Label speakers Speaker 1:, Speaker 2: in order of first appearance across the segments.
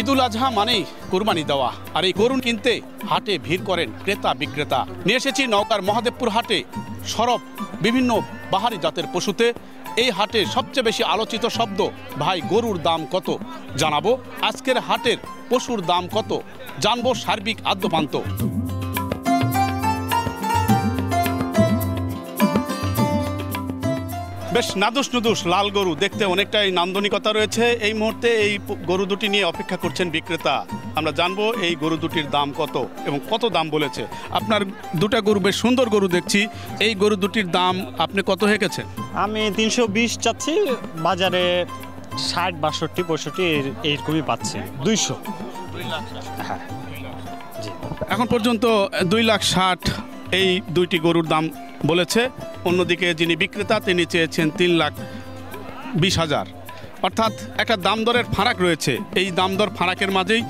Speaker 1: ঈদুল আজহা মানেই কুরবানি দেওয়া, আর এই গরু কিনতে হাটে ভিড় করেন ক্রেতা বিক্রেতা। নিয়ে এসেছি নওগাঁর মহাদেবপুর হাটে সরব বিভিন্ন বাহারি জাতের পশুতে। এই হাটে সবচেয়ে বেশি আলোচিত শব্দ ভাই গরুর দাম কত, জানাবো আজকের হাটের পশুর দাম কত, জানবো সার্বিক আদ্যপান্ত। বেশ নাদুস নুদুস লাল গরু, দেখতে অনেকটাই নান্দনিকতা রয়েছে। এই মুহূর্তে এই গরু দুটি নিয়ে অপেক্ষা করছেন বিক্রেতা। আমরা জানবো এই গরু দুটির দাম কত এবং কত দাম বলেছে। আপনার দুটা গরু বেশ সুন্দর গরু দেখছি, এই গরু দুটির দাম আপনি কত হয়ে গেছেন?
Speaker 2: আমি 320 চাচ্ছি, বাজারে 60, 62, 65 এইরকমই পাচ্ছি। 200। হ্যাঁ জি।
Speaker 1: এখন পর্যন্ত 2,60,000 এই দুইটি গরুর দাম বলেছে। অন্যদিকে যিনি বিক্রেতা তিনি চেয়েছেন 3,20,000। অর্থাৎ একটা দাম দরের ফারাক রয়েছে। এই দাম দর ফারাকের মাঝেই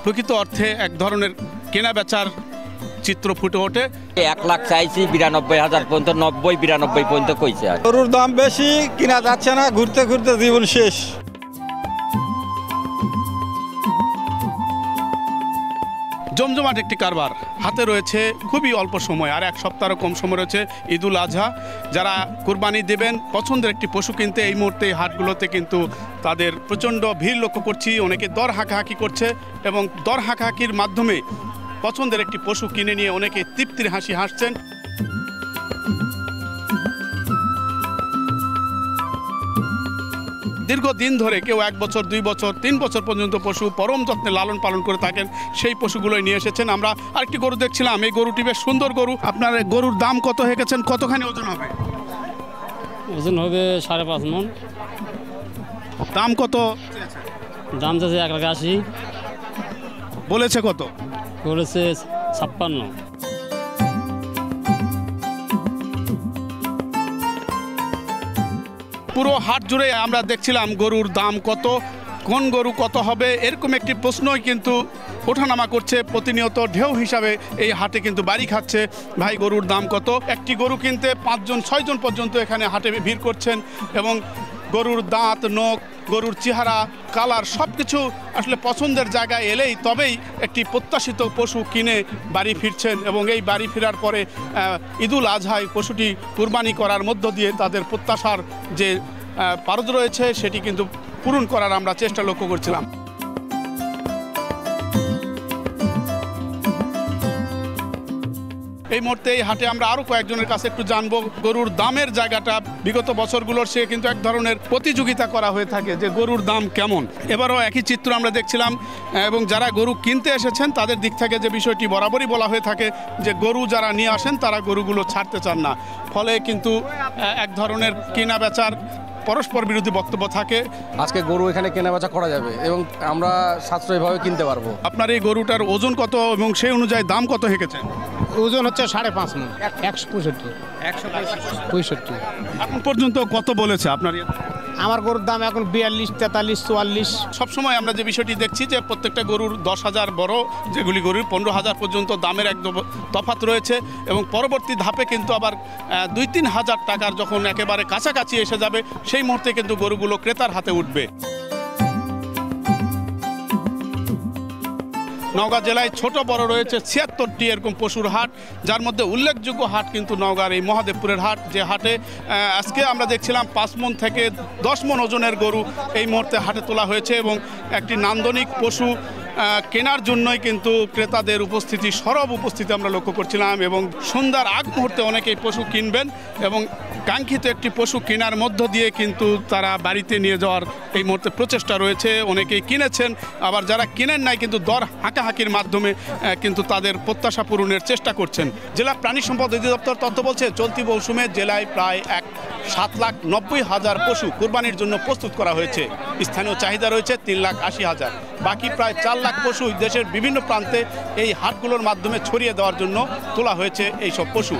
Speaker 1: প্রকৃত অর্থে এক ধরনের কেনা বেচার চিত্র ফুটে ওঠে।
Speaker 3: 1 লাখ চাইছি, 92,000 পর্যন্ত, 90-92 পর্যন্ত কইছে।
Speaker 4: গরুর দাম বেশি, কিনা যাচ্ছে না, ঘুরতে ঘুরতে জীবন শেষ।
Speaker 1: জমজমাট একটি কারবার হাতে রয়েছে, খুবই অল্প সময়, আর এক সপ্তাহেরও কম সময় রয়েছে ঈদুল আজহা। যারা কুরবানি দেবেন পছন্দের একটি পশু কিনতে এই মুহূর্তে হাটগুলোতে কিন্তু তাদের প্রচণ্ড ভিড় লক্ষ্য করছি। অনেকে দর হাঁকাহাঁকি করছে এবং দর হাঁকাহাঁকির মাধ্যমে পছন্দের একটি পশু কিনে নিয়ে অনেকে তৃপ্তির হাসি হাসছেন। দীর্ঘদিন ধরে কেউ 1 বছর, 2 বছর, 3 বছর পর্যন্ত পশু পরম যত্নে লালন পালন করে থাকেন, সেই পশুগুলোই নিয়ে এসেছেন। আমরা আরেকটি গরু দেখছিলাম, এই গরুটি বেশ সুন্দর গরু। আপনার গরুর দাম কত হয়ে গেছেন, কতখানি ওজন হবে?
Speaker 5: ওজন হবে 5.5 মণ।
Speaker 1: দাম কত?
Speaker 5: দাম যাচ্ছে 1,80,000।
Speaker 1: বলেছে কত?
Speaker 5: বলেছে 56।
Speaker 1: পুরো হাট জুড়ে আমরা দেখছিলাম গরুর দাম কত, কোন গরু কত হবে, এরকম একটি প্রশ্নই কিন্তু ওঠানামা করছে প্রতিনিয়ত। ঢেউ হিসাবে এই হাটে কিন্তু বাড়ি খাচ্ছে ভাই গরুর দাম কত। একটি গরু কিনতে 5 জন 6 জন পর্যন্ত এখানে হাটে ভিড় করছেন এবং গরুর দাঁত, নখ, গরুর চেহারা, কালার সব কিছু আসলে পছন্দের জায়গায় এলেই তবেই একটি প্রত্যাশিত পশু কিনে বাড়ি ফিরছেন এবং এই বাড়ি ফেরার পরে ঈদুল আজহায় পশুটি কুরবানি করার মধ্য দিয়ে তাদের প্রত্যাশার যে পারদ রয়েছে সেটি কিন্তু পূরণ করার আমরা চেষ্টা লক্ষ্য করছিলাম। এই মুহূর্তে এই হাটে আমরা আরও কয়েকজনের কাছে একটু জানবো গরুর দামের জায়গাটা। বিগত বছরগুলোর সে কিন্তু এক ধরনের প্রতিযোগিতা করা হয়ে থাকে যে গরুর দাম কেমন। এবারও একই চিত্র আমরা দেখছিলাম এবং যারা গরু কিনতে এসেছেন তাদের দিক থেকে যে বিষয়টি বরাবরই বলা হয়ে থাকে যে গরু যারা নিয়ে আসেন তারা গরুগুলো ছাড়তে চান না, ফলে কিন্তু এক ধরনের কেনা বেচার পরস্পর বিরোধী বক্তব্য থাকে।
Speaker 4: আজকে গরু এখানে কেনাবেচা করা যাবে এবং আমরা সাশ্রয়ীভাবে কিনতে পারবো।
Speaker 1: আপনার এই গরুটার ওজন কত এবং সেই অনুযায়ী দাম কত হেঁকেছেন?
Speaker 6: ওজন হচ্ছে 5.5 মণ। 165।
Speaker 1: এখন পর্যন্ত কত বলেছে আপনার?
Speaker 6: আমার গরুর দাম এখন 42, 43, 44।
Speaker 1: সবসময় আমরা যে বিষয়টি দেখছি যে প্রত্যেকটা গরুর 10,000, বড় যেগুলি গরুর 15,000 পর্যন্ত দামের একদম তফাৎ রয়েছে এবং পরবর্তী ধাপে কিন্তু আবার 2-3 হাজার টাকার যখন একেবারে কাছাকাছি এসে যাবে সেই মুহূর্তে কিন্তু গরুগুলো ক্রেতার হাতে উঠবে। নওগাঁ জেলায় ছোট বড় রয়েছে 76টি এরকম পশুর হাট, যার মধ্যে উল্লেখযোগ্য হাট কিন্তু নওগাঁর এই মহাদেবপুরের হাট। যে হাটে আজকে আমরা দেখছিলাম 5 মণ থেকে 10 মণ ওজনের গরু এই মুহূর্তে হাটে তোলা হয়েছে এবং একটি নান্দনিক পশু কেনার জন্যই কিন্তু ক্রেতাদের উপস্থিতি, সরব উপস্থিতি আমরা লক্ষ্য করছিলাম এবং সন্ধ্যার আগ মুহূর্তে অনেকেই পশু কিনবেন এবং কাঙ্ক্ষিত একটি পশু কেনার মধ্য দিয়ে কিন্তু তারা বাড়িতে নিয়ে যাওয়ার এই মুহূর্তে প্রচেষ্টা রয়েছে। অনেকেই কিনেছেন, আবার যারা কিনেন নাই কিন্তু দর হাঁকাহাঁকির মাধ্যমে কিন্তু তাদের প্রত্যাশা পূরণের চেষ্টা করছেন। জেলা প্রাণী সম্পদ অধিদপ্তর তথ্য বলছে চলতি মৌসুমে জেলায় প্রায় 7,90,000 পশু কুরবানির জন্য প্রস্তুত করা হয়েছে। স্থানীয় চাহিদা রয়েছে 3,80,000। বাকি প্রায় 4 লাখ পশু দেশের বিভিন্ন প্রান্তে এই হাটগুলোর মাধ্যমে ছড়িয়ে দেওয়ার জন্য তোলা হয়েছে এইসব পশু।